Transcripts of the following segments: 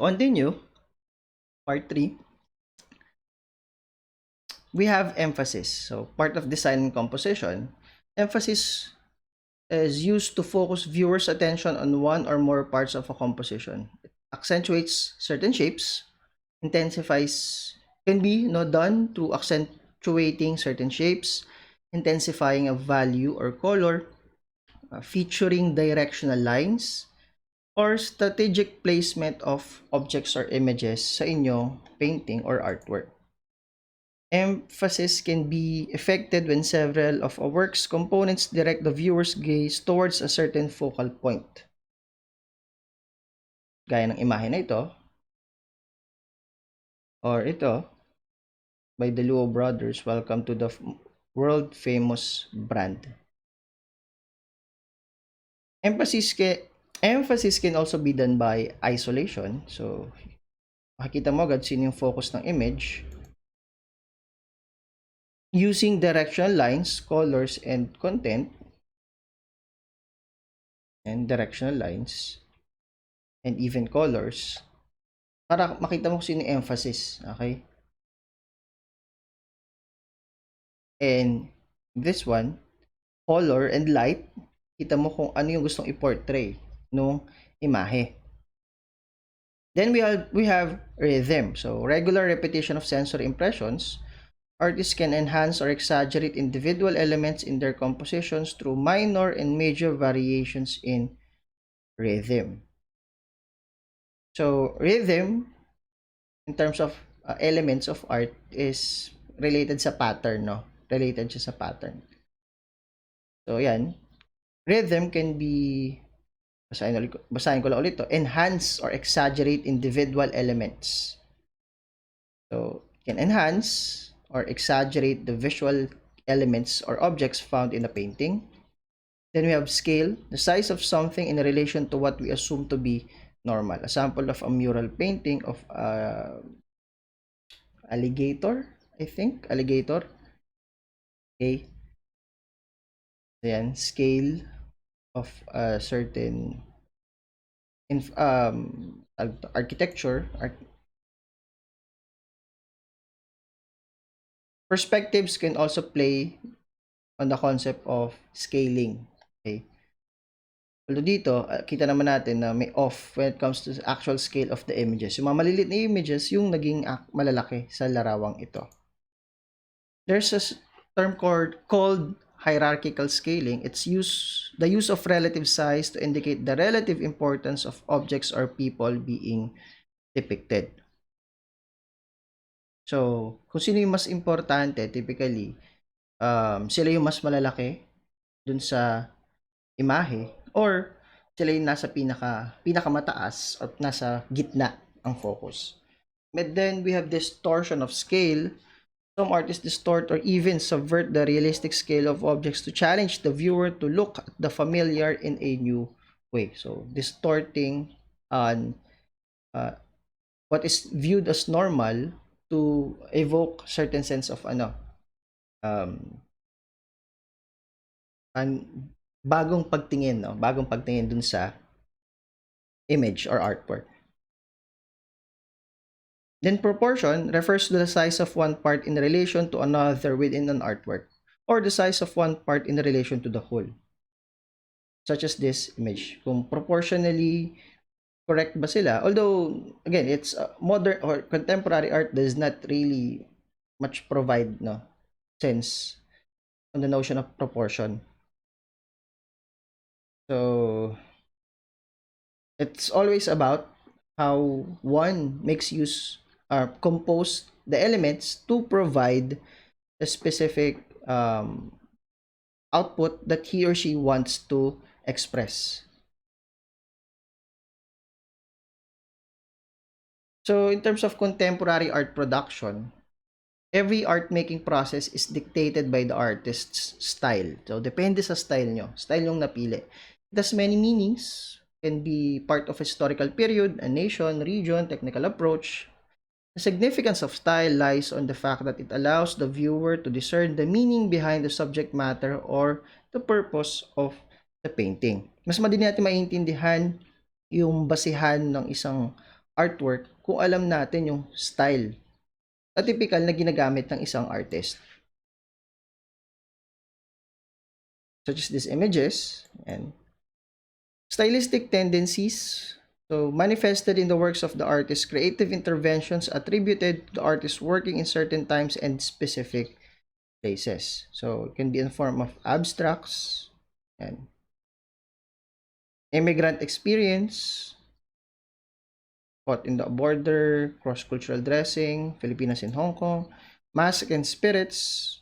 Continue, part 3. We have emphasis. So, part of design and composition, emphasis is used to focus viewers' attention on one or more parts of a composition. It accentuates certain shapes, intensifies, can be done through accentuating certain shapes, intensifying a value or color, featuring directional lines, or strategic placement of objects or images sa inyong painting or artwork. Emphasis can be effected when several of a work's components direct the viewer's gaze towards a certain focal point. Gaya ng imahe na ito, or ito, by the Luo Brothers, welcome to the world-famous brand. Emphasis can also be done by isolation. So, makikita mo agad sino yung focus ng image using directional lines, colors, and content, and directional lines, and even colors, para makita mo sino yung emphasis. Okay? And this one, color and light, kita mo kung ano yung gustong i-portray nung imahe. Then we have rhythm. So, regular repetition of sensory impressions. Artists can enhance or exaggerate individual elements in their compositions through minor and major variations in rhythm. So, rhythm, in terms of elements of art, is related sa pattern, no? Related siya sa pattern. So, yan. Rhythm can be, basahin ko lang ulit to, enhance or exaggerate individual elements. So, can enhance or exaggerate the visual elements or objects found in a painting. Then we have scale, the size of something in relation to what we assume to be normal. A sample of a mural painting of alligator, I think, alligator. Okay. Then scale of a certain architecture. Perspectives can also play on the concept of scaling. Okay. Although dito, kita naman natin na may off when it comes to the actual scale of the images. Yung mga maliliit na images, yung naging malalaki sa larawang ito. There's a term called hierarchical scaling. It's the use of relative size to indicate the relative importance of objects or people being depicted. So, kung sino yung mas importante, typically, sila yung mas malalaki dun sa imahe, or sila yung nasa pinakamataas or nasa gitna ang focus. But then we have distortion of scale. Some artists distort or even subvert the realistic scale of objects to challenge the viewer to look at the familiar in a new way. So, distorting on what is viewed as normal to evoke certain sense of bagong pagtingin dun sa image or artwork. Then proportion refers to the size of one part in relation to another within an artwork, or the size of one part in relation to the whole, such as this image. Kung proportionally correct ba sila? Although, again, it's modern or contemporary art does not really much provide sense on the notion of proportion. So, it's always about how one makes use or compose the elements to provide a specific output that he or she wants to express. So, in terms of contemporary art production, every art making process is dictated by the artist's style. So, depende sa style nyo. Style yung napili. It has many meanings. Can be part of a historical period, a nation, region, technical approach. The significance of style lies on the fact that it allows the viewer to discern the meaning behind the subject matter or the purpose of the painting. Mas madali natin maintindihan yung basihan ng isang artwork kung alam natin yung style na typical na ginagamit ng isang artist. Such as these images and stylistic tendencies, so manifested in the works of the artist, creative interventions attributed to the artist working in certain times and specific places. So it can be in the form of abstracts and immigrant experience, caught in the border, cross-cultural dressing, Filipinas in Hong Kong, mask and spirits,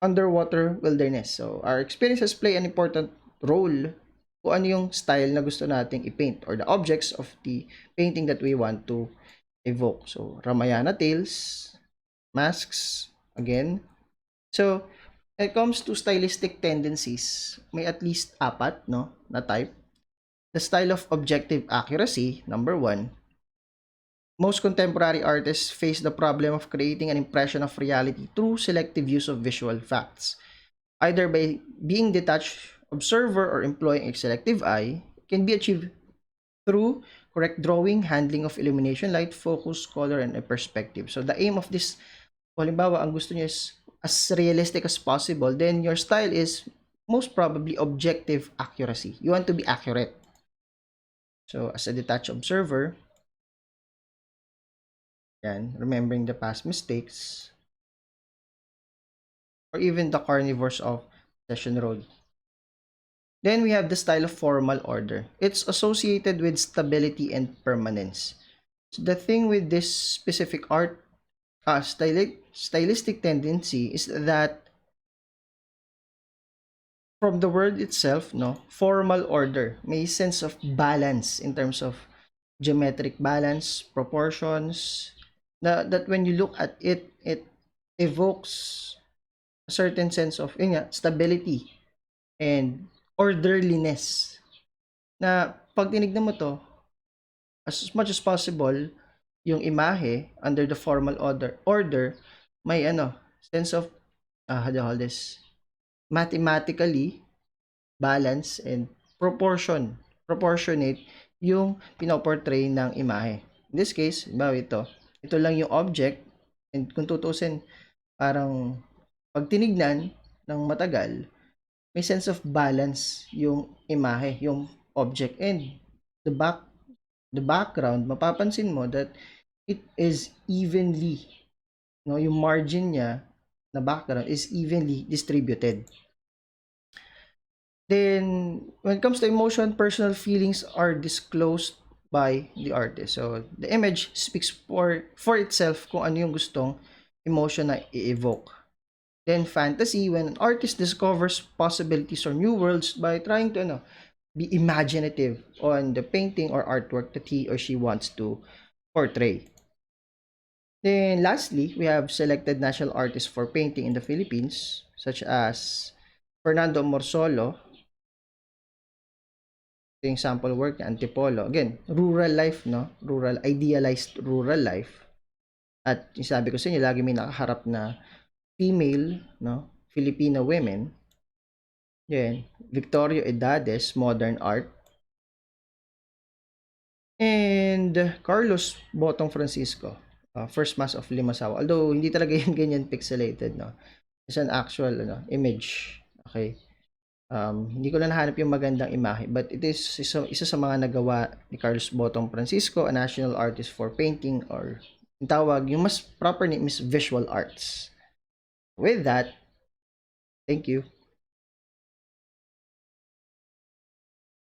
underwater wilderness. So our experiences play an important role kung ano yung style na gusto nating i-paint or the objects of the painting that we want to evoke. So Ramayana tales, masks, again. So when it comes to stylistic tendencies, may at least apat, no, na type. The style of objective accuracy, number one. Most contemporary artists face the problem of creating an impression of reality through selective use of visual facts, either by being detached observer or employing a selective eye. Can be achieved through correct drawing, handling of illumination, light, focus, color, and a perspective. So the aim of this, halimbawa, ang gusto niyo is as realistic as possible, then your style is most probably objective accuracy. You want to be accurate. So as a detached observer, yan, remembering the past mistakes, or even the carnivores of Session Road. Then we have the style of formal order. It's associated with stability and permanence. So the thing with this specific art stylistic tendency is that from the word itself, no, formal order, may sense of balance in terms of geometric balance, proportions, that when you look at it, it evokes a certain sense of stability and orderliness. Na pag tinignan mo to, as much as possible, yung imahe under the formal order may sense of how do you call this, mathematically balance and proportionate yung pinoportray ng imahe. In this case, bawa ito lang yung object, and kung tutusin, parang pag tinignan ng matagal, may sense of balance yung imahe, yung object, and the background, mapapansin mo that it is evenly, no, yung margin niya na background is evenly distributed. Then when it comes to emotion, personal feelings are disclosed by the artist. So the image speaks for itself kung ano yung gustong emotion na i-evoke. Then fantasy, when an artist discovers possibilities or new worlds by trying to be imaginative on the painting or artwork that he or she wants to portray. Then lastly, we have selected national artists for painting in the Philippines, such as Fernando Morsolo, yung sample work ng Antipolo. Again, rural life, no? Rural, idealized rural life. At yung sabi ko sa inyo, lagi may nakaharap na female, no? Filipino women. Yan. Victorio Edades, modern art. And Carlos Botong Francisco, first mass of Limasaw. Although, hindi talaga yan ganyan pixelated, no? It's an actual image. Okay. Hindi ko na nahanap yung magandang imahe, but it is isa sa mga nagawa ni Carlos Botong Francisco, a national artist for painting, or yung tawag, yung mas proper name is visual arts. With that, thank you.